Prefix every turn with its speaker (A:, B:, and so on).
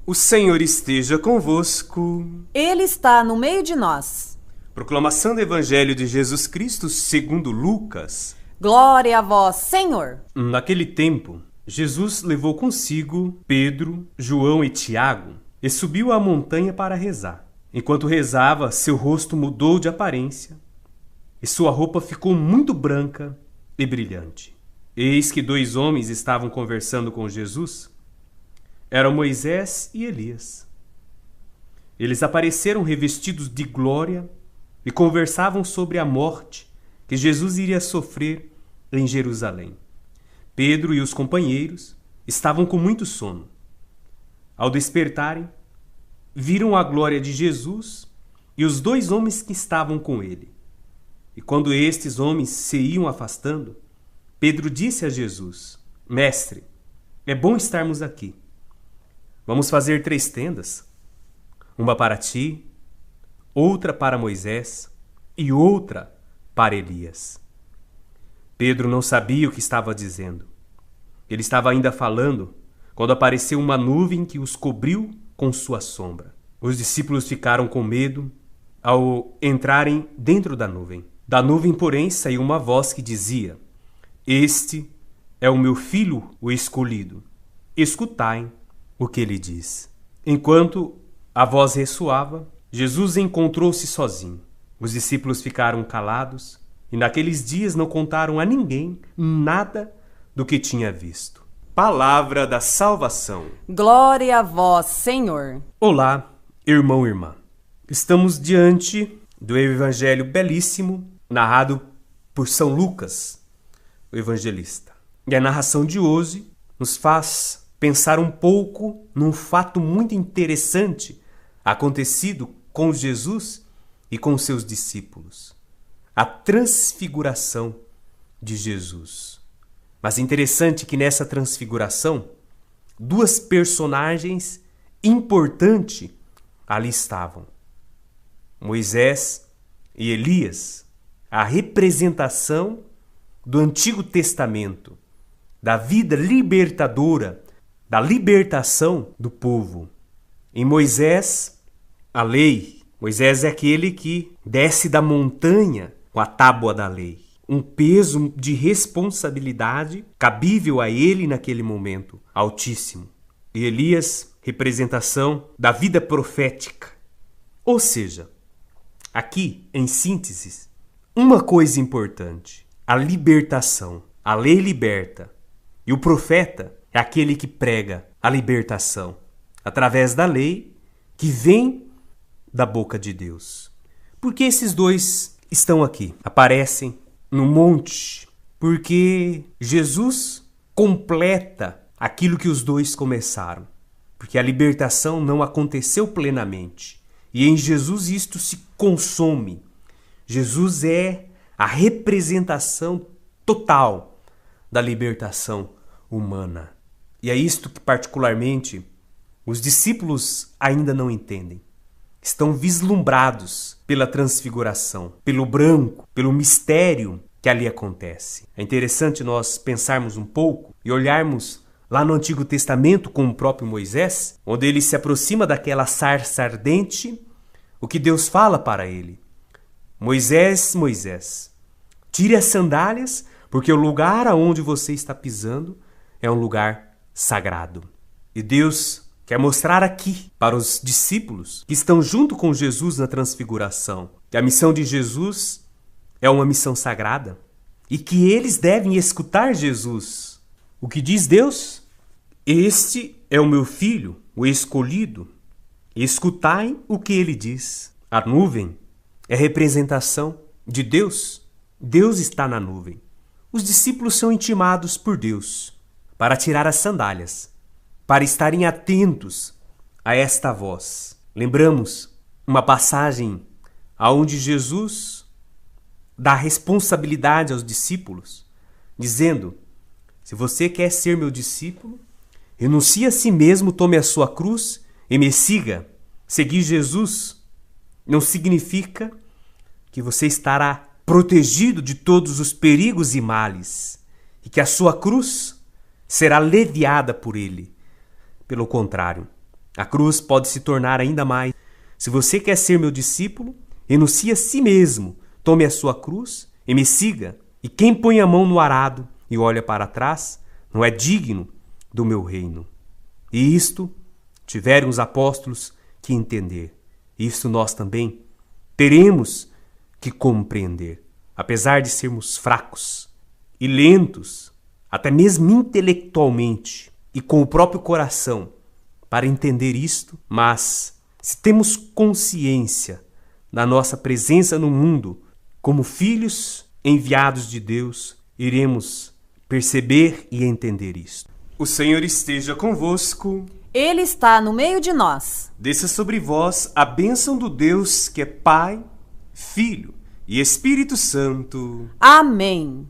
A: O Senhor esteja convosco.
B: Ele está no meio de nós.
A: Proclamação do Evangelho de Jesus Cristo segundo Lucas.
B: Glória a vós, Senhor.
A: Naquele tempo, Jesus levou consigo Pedro, João e Tiago e subiu à montanha para rezar. Enquanto rezava, seu rosto mudou de aparência e sua roupa ficou muito branca e brilhante. Eis que 2 homens estavam conversando com Jesus. Eram Moisés e Elias. Eles apareceram revestidos de glória e conversavam sobre a morte que Jesus iria sofrer em Jerusalém. Pedro e os companheiros estavam com muito sono. Ao despertarem, viram a glória de Jesus e os 2 homens que estavam com ele. E quando estes homens se iam afastando, Pedro disse a Jesus: Mestre, é bom estarmos aqui. Vamos fazer 3 tendas, uma para ti, outra para Moisés e outra para Elias. Pedro não sabia o que estava dizendo. Ele estava ainda falando quando apareceu uma nuvem que os cobriu com sua sombra. Os discípulos ficaram com medo ao entrarem dentro da nuvem. Da nuvem, porém, saiu uma voz que dizia: Este é o meu filho, o escolhido. Escutai o que ele diz. Enquanto a voz ressoava, Jesus encontrou-se sozinho. Os discípulos ficaram calados e naqueles dias não contaram a ninguém nada do que tinha visto. Palavra da salvação.
B: Glória a vós, Senhor.
A: Olá, irmão e irmã. Estamos diante do evangelho belíssimo narrado por São Lucas, o evangelista. E a narração de hoje nos faz pensar um pouco num fato muito interessante acontecido com Jesus e com seus discípulos. A transfiguração de Jesus. Mas interessante que nessa transfiguração, 2 personagens importantes ali estavam. Moisés e Elias, a representação do Antigo Testamento, da vida libertadora, da libertação do povo. Em Moisés, a lei. Moisés é aquele que desce da montanha com a tábua da lei. Um peso de responsabilidade cabível a ele naquele momento, altíssimo. E Elias, representação da vida profética. Ou seja, aqui, em síntese, uma coisa importante: a libertação. A lei liberta. E o profeta é aquele que prega a libertação através da lei que vem da boca de Deus. Por que esses 2 estão aqui? Aparecem no monte porque Jesus completa aquilo que os 2 começaram. Porque a libertação não aconteceu plenamente. E em Jesus isto se consome. Jesus é a representação total da libertação humana. E é isto que particularmente os discípulos ainda não entendem. Estão vislumbrados pela transfiguração, pelo branco, pelo mistério que ali acontece. É interessante nós pensarmos um pouco e olharmos lá no Antigo Testamento com o próprio Moisés, onde ele se aproxima daquela sarça ardente, o que Deus fala para ele: Moisés, Moisés, tire as sandálias, porque o lugar aonde você está pisando é um lugar sagrado. E Deus quer mostrar aqui para os discípulos que estão junto com Jesus na transfiguração que a missão de Jesus é uma missão sagrada e que eles devem escutar Jesus. O que diz Deus? Este é o meu filho, o escolhido. Escutai o que ele diz. A nuvem é representação de Deus. Deus está na nuvem. Os discípulos são intimados por Deus para tirar as sandálias, para estarem atentos a esta voz. Lembramos uma passagem onde Jesus dá responsabilidade aos discípulos, dizendo: se você quer ser meu discípulo, renuncie a si mesmo, tome a sua cruz e me siga. Seguir Jesus não significa que você estará protegido de todos os perigos e males e que a sua cruz será leviada por ele. Pelo contrário, A cruz pode se tornar ainda mais. Se você quer ser meu discípulo, renuncie a si mesmo, tome a sua cruz e me siga. E quem põe a mão no arado e olha para trás, não é digno do meu reino. E isto tiveram os apóstolos que entender. Isto nós também teremos que compreender. Apesar de sermos fracos e lentos, até mesmo intelectualmente e com o próprio coração, para entender isto, mas se temos consciência da nossa presença no mundo como filhos enviados de Deus, iremos perceber e entender isto. O Senhor esteja convosco.
B: Ele está no meio de nós.
A: Desça sobre vós a bênção do Deus que é Pai, Filho e Espírito Santo.
B: Amém.